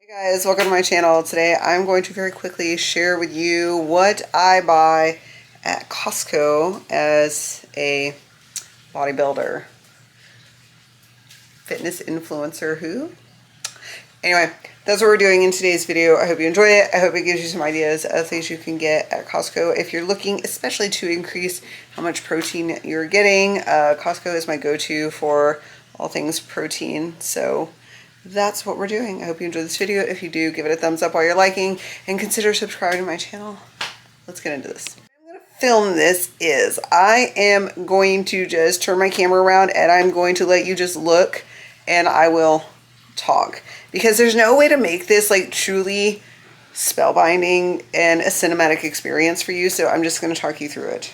Hey guys, welcome to my channel. Today I'm going to very quickly share with you what I buy at Costco as a bodybuilder, fitness influencer who. Anyway, that's what we're doing in today's video. I hope you enjoy it. I hope it gives you some ideas of things you can get at Costco if you're looking especially to increase how much protein you're getting. Costco is my go-to for all things protein, so that's what we're doing. I hope you enjoyed this video. If you do, give it a thumbs up while you're liking and consider subscribing to my channel. Let's get into this. I'm going to film this is I am going to just turn my camera around and I'm going to let you just look and I will talk, because there's no way to make this like truly spellbinding and a cinematic experience for you. So I'm just going to talk you through it.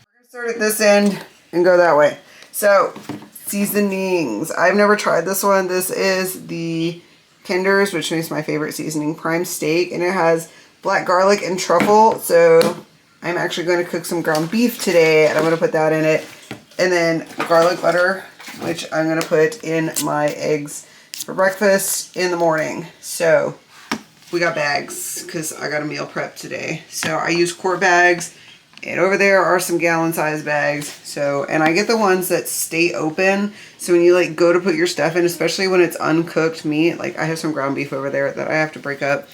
We're going to start at this end and go that way. So seasonings. I've never tried this one. This is the Kinder's, which is my favorite seasoning, prime steak, and it has black garlic and truffle. So I'm actually going to cook some ground beef today, and I'm going to put that in it. And then garlic butter, which I'm going to put in my eggs for breakfast in the morning. So we got bags because I got a meal prep today. So I use quart bags. And over there are some gallon size bags. So, and I get the ones that stay open. So when you like go to put your stuff in, especially when it's uncooked meat, like I have some ground beef over there that I have to break up.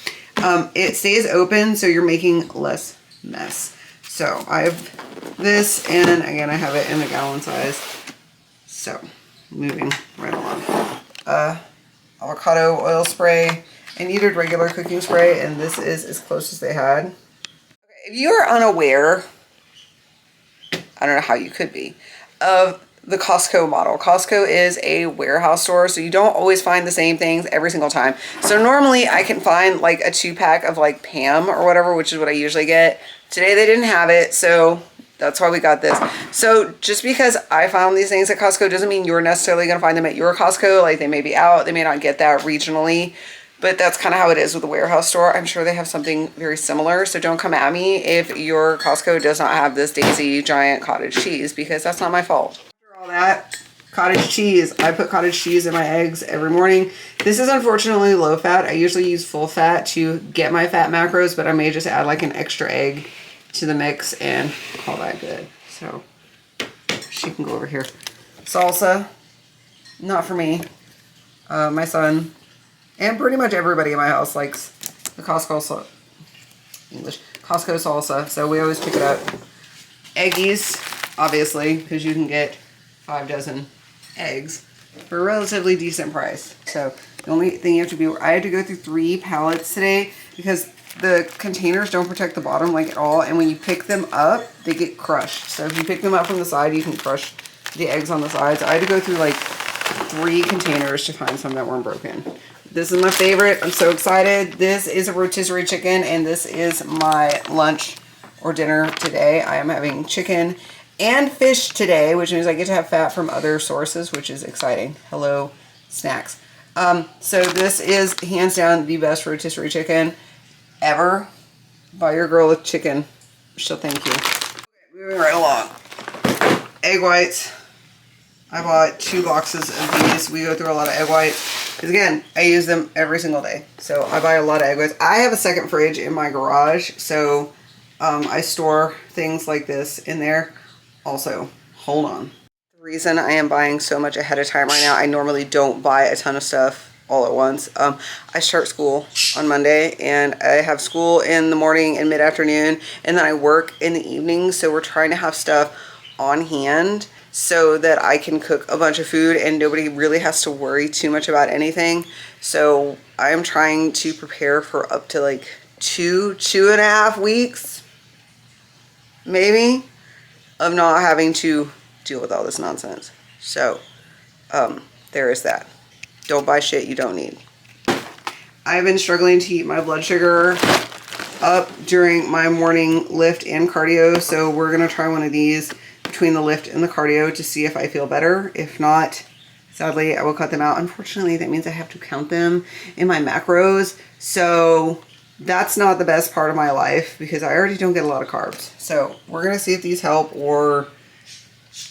It stays open, so you're making less mess. So I have this, and again, I have it in the gallon size. So moving right along. Avocado oil spray. I needed regular cooking spray, and this is as close as they had. Okay, if you are unaware, I don't know how you could be, of the Costco model. Costco is a warehouse store, so you don't always find the same things every single time. So normally I can find like a 2-pack of like Pam or whatever, which is what I usually get. Today they didn't have it, so that's why we got this. So just because I found these things at Costco doesn't mean you're necessarily going to find them at your Costco. Like they may be out, they may not get that regionally. But that's kind of how it is with the warehouse store. I'm sure they have something very similar. So don't come at me if your Costco does not have this Daisy giant cottage cheese, because that's not my fault. After all that, cottage cheese. I put cottage cheese in my eggs every morning. This is unfortunately low fat. I usually use full fat to get my fat macros, but I may just add like an extra egg to the mix and call that good. So she can go over here. Salsa, not for me. My son and pretty much everybody in my house likes the Costco salsa, so we always pick it up. Eggies, obviously, because you can get 5 dozen eggs for a relatively decent price. So the only thing you have to do, I had to go through 3 pallets today because the containers don't protect the bottom like at all, and when you pick them up, they get crushed. So if you pick them up from the side, you can crush the eggs on the sides. I had to go through like 3 containers to find some that weren't broken. This is my favorite. I'm so excited. This is a rotisserie chicken, and this is my lunch or dinner today. I am having chicken and fish today, which means I get to have fat from other sources, which is exciting. Hello, snacks. So this is hands down the best rotisserie chicken ever. Buy your girl a chicken. She'll thank you. Okay, moving right along. Egg whites. I bought 2 boxes of these. We go through a lot of egg whites. Because again, I use them every single day. So I buy a lot of egg whites. I have a second fridge in my garage. So I store things like this in there. Also, hold on. The reason I am buying so much ahead of time right now, I normally don't buy a ton of stuff all at once. I start school on Monday, and I have school in the morning and mid-afternoon, and then I work in the evening. So we're trying to have stuff on hand so that I can cook a bunch of food and nobody really has to worry too much about anything. So I'm trying to prepare for up to like 2.5 weeks, maybe, of not having to deal with all this nonsense. So there is that. Don't buy shit you don't need. I've been struggling to keep my blood sugar up during my morning lift and cardio, so we're gonna try one of these between the lift and the cardio to see if I feel better. If not, sadly, I will cut them out. Unfortunately, that means I have to count them in my macros. So that's not the best part of my life because I already don't get a lot of carbs. So we're going to see if these help or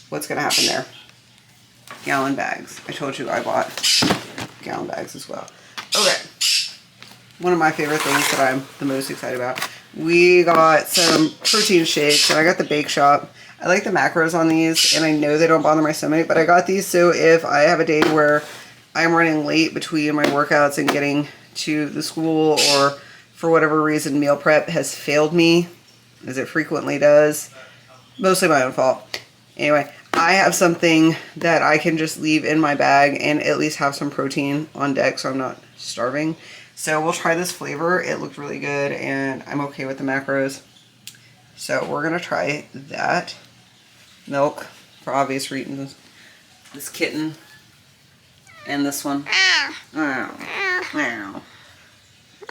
what's going to happen there. Gallon bags. I told you I bought gallon bags as well. Okay. one of my favorite things that I'm the most excited about. We got some protein shakes, and I got the Bake Shop. I like the macros on these, and I know they don't bother my stomach, but I got these so if I have a day where I'm running late between my workouts and getting to the school, or for whatever reason meal prep has failed me, as it frequently does, mostly my own fault. Anyway, I have something that I can just leave in my bag and at least have some protein on deck so I'm not starving. So we'll try this flavor. It looked really good and I'm okay with the macros. So we're going to try that. Milk, for obvious reasons. This kitten. And this one.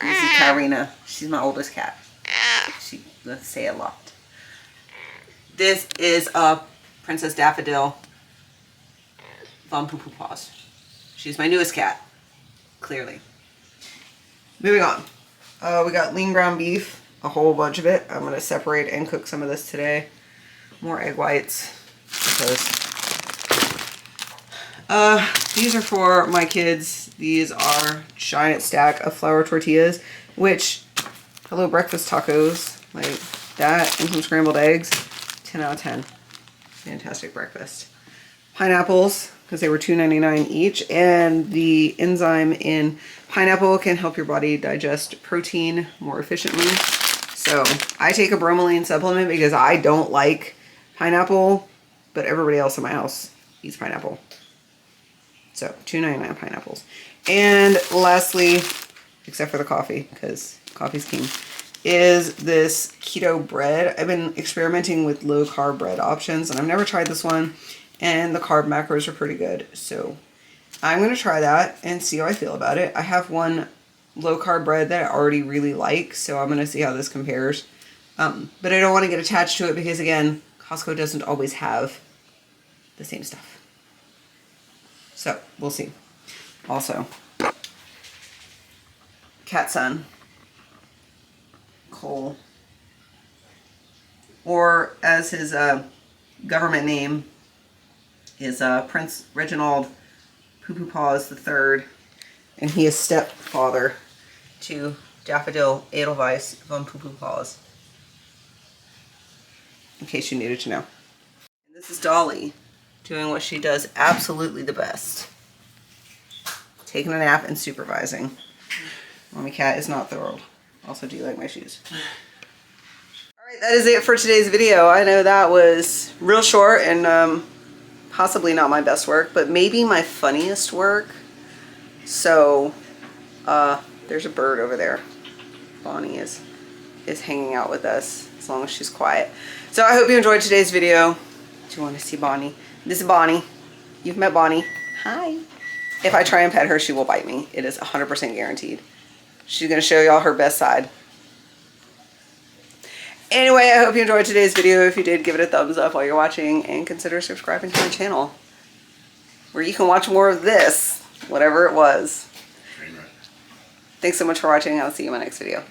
This is Karina. She's my oldest cat. She doesn't say a lot. This is a Princess Daffodil Von Poo Poo Paws. She's my newest cat, clearly. Moving on. We got lean ground beef, a whole bunch of it. I'm going to separate and cook some of this today. More egg whites. Because these are for my kids. These are giant stack of flour tortillas, which, hello breakfast tacos, like that and some scrambled eggs, 10 out of 10. Fantastic breakfast. Pineapples, because they were $2.99 each, and the enzyme in pineapple can help your body digest protein more efficiently. So I take a bromelain supplement because I don't like pineapple, but everybody else in my house eats pineapple. So $2.99 pineapples. And lastly, except for the coffee, because coffee's king, is this keto bread. I've been experimenting with low carb bread options and I've never tried this one, and the carb macros are pretty good. So I'm going to try that and see how I feel about it. I have one low carb bread that I already really like, so I'm going to see how this compares. But I don't want to get attached to it because, again, Costco doesn't always have the same stuff. So we'll see. Also, Cat Son, Cole, or as his government name is Prince Reginald Poo Poo Paws III, and he is stepfather to Daffodil Edelweiss von Poo Poo Paws, in case you needed to know. And this is Dolly doing what she does absolutely the best, taking a nap and supervising. Mommy Cat is not thrilled. Also, do you like my shoes? Alright, that is it for today's video. I know that was real short and possibly not my best work, but maybe my funniest work. So, there's a bird over there. Bonnie is hanging out with us, as long as she's quiet. So I hope you enjoyed today's video. Do you want to see Bonnie? This is Bonnie. You've met Bonnie. Hi. If I try and pet her, she will bite me. It is 100% guaranteed. She's going to show y'all her best side. Anyway, I hope you enjoyed today's video. If you did, give it a thumbs up while you're watching and consider subscribing to my channel, where you can watch more of this, whatever it was. Thanks so much for watching. I'll see you in my next video.